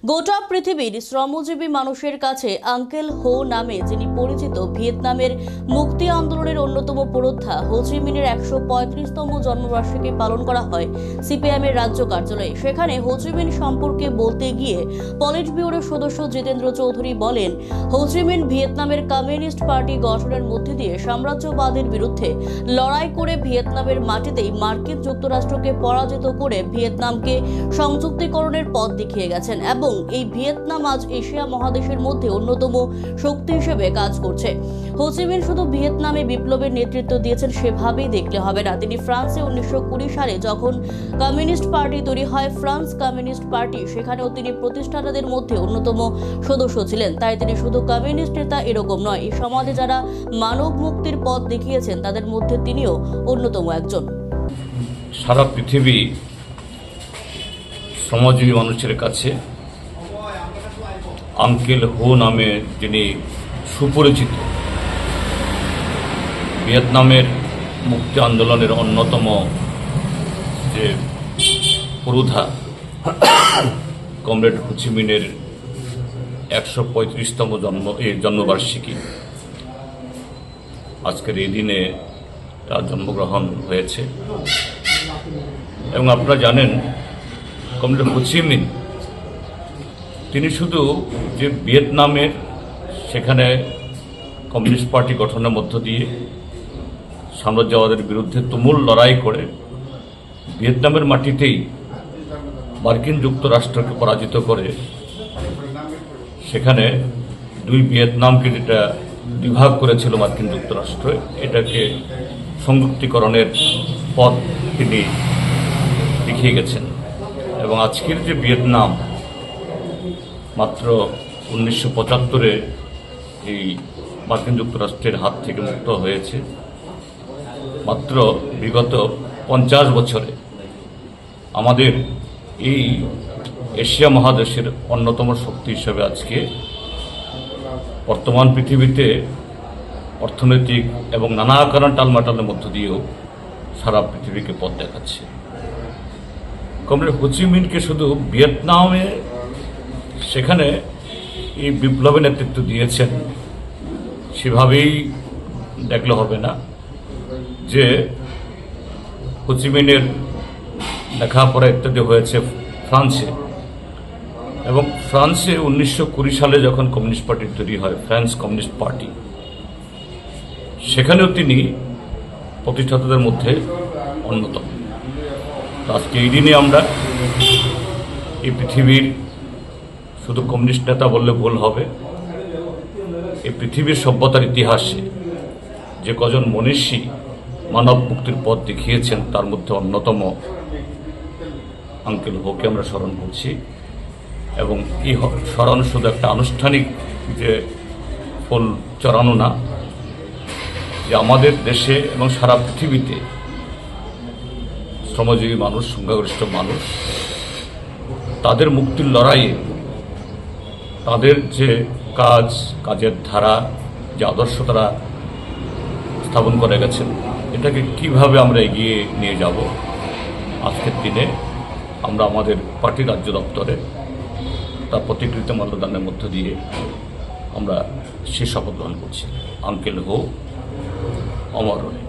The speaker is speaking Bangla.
গোটা পৃথিবীর শ্রমজীবী মানুষের কাছে আঙ্কেল হো নামে যিনি পরিচিত, ভিয়েতনামের মুক্তি আন্দোলনের অন্যতম পুরোধা হো চি মিনের 135তম জন্মবার্ষিকী পালন করা হয় সিপিআইএম এর রাজ্য কার্যালয়ে। সেখানে হো চি মিন সম্পর্কে বলতে গিয়ে পলিট ব্যুরোর সদস্য জিতেন্দ্র চৌধুরী বলেন, হো চি মিন ভিয়েতনামের কমিউনিস্ট পার্টি গঠনের মধ্যে দিয়ে সাম্রাজ্যবাদের বিরুদ্ধে লড়াই করে ভিয়েতনামের মাটিতেই মার্কিন যুক্তরাষ্ট্রকে পরাজিত করে ভিয়েতনামকে সংযুক্তিকরণের পথ দেখিয়ে গেছেন এবং এই ভিয়েতনাম আজ এশিয়া মহাদেশের মধ্যে অন্যতম শক্তি হিসেবে কাজ করছে। হো চি মিন শুধু ভিয়েতনামে বিপ্লবের নেতৃত্ব দিয়েছেন সেভাবেই দেখলে হবে না। তিনি ফ্রান্সে 1920 সালে যখন কমিউনিস্ট পার্টি তৈরি হয়, ফ্রান্স কমিউনিস্ট পার্টি, সেখানেও তিনি প্রতিষ্ঠাতাদের মধ্যে অন্যতম সদস্য ছিলেন। তাই তিনি শুধু কমিউনিস্ট নেতা এরকম নয়, এই সমাজে যারা মানব মুক্তির পথ দেখিয়েছেন তাদের মধ্যে তিনিও অন্যতম একজন। সারা পৃথিবী শ্রমজীবী মানুষের কাছে আঙ্কেল হো নামে যিনি সুপরিচিত, ভিয়েতনামের মুক্তি আন্দোলনের অন্যতম যে পুরোধা কমরেড হো চি মিনের 135তম জন্মবার্ষিকী, আজকের এই দিনে তার জন্মগ্রহণ হয়েছে। এবং আপনারা জানেন, কমরেড হো চি মিন তিনি শুধু যে ভিয়েতনামের সেখানে কমিউনিস্ট পার্টি গঠনের মধ্য দিয়ে সাম্রাজ্যবাদের বিরুদ্ধে তুমুল লড়াই করে ভিয়েতনামের মাটিতেই মার্কিন যুক্তরাষ্ট্রকে পরাজিত করে সেখানে দুই ভিয়েতনামকে যেটা বিভাগ করেছিল মার্কিন যুক্তরাষ্ট্র, এটাকে সংযুক্তিকরণের পথ তিনি দেখিয়ে গেছেন। এবং আজকের যে ভিয়েতনাম মাত্র 1975-এ এই মার্কিন যুক্তরাষ্ট্রের হাত থেকে মুক্ত হয়েছে, মাত্র বিগত 50 বছরে আমাদের এই এশিয়া মহাদেশের অন্যতম শক্তি হিসেবে আজকে বর্তমান পৃথিবীতে অর্থনৈতিক এবং নানা কারণ টালমাটালের মধ্য দিয়েও সারা পৃথিবীকে পথ দেখাচ্ছে। কমরেড হো চি মিনকে শুধু ভিয়েতনামে সেখানে এই বিপ্লবে নেতৃত্ব দিয়েছেন সেভাবেই দেখলে হবে না, যে হো চি মিনের লেখাপড়া ইত্যাদি হয়েছে ফ্রান্সে, এবং ফ্রান্সে 1920 সালে যখন কমিউনিস্ট পার্টি তৈরি হয়, ফ্রান্স কমিউনিস্ট পার্টি, সেখানেও তিনি প্রতিষ্ঠাতাদের মধ্যে অন্যতম। আজকে এই দিনে আমরা এই পৃথিবীর শুধু কমিউনিস্ট নেতা বললে ভুল হবে, এই পৃথিবীর সভ্যতার ইতিহাসে যে কজন মনীষী মানব মুক্তির পথ দেখিয়েছেন তার মধ্যে অন্যতম আঙ্কেল হোকে আমরা স্মরণ করছি। এবং এই স্মরণ শুধু একটা আনুষ্ঠানিক যে ফুল চড়ানো না, যে আমাদের দেশে এবং সারা পৃথিবীতে শ্রমজীবী মানুষ, সংখ্যাগরিষ্ঠ মানুষ, তাদের মুক্তির লড়াইয়ে তাদের যে কাজের ধারা, যে আদর্শ তারা স্থাপন করে গেছেন, এটাকে কিভাবে আমরা এগিয়ে নিয়ে যাব, আজকের দিনে আমরা আমাদের পার্টি রাজ্য দপ্তরে তার প্রতিকৃতি মাল্যদানের মধ্য দিয়ে আমরা সে শপথ গ্রহণ করছি। আঙ্কেল হো অমর রহে।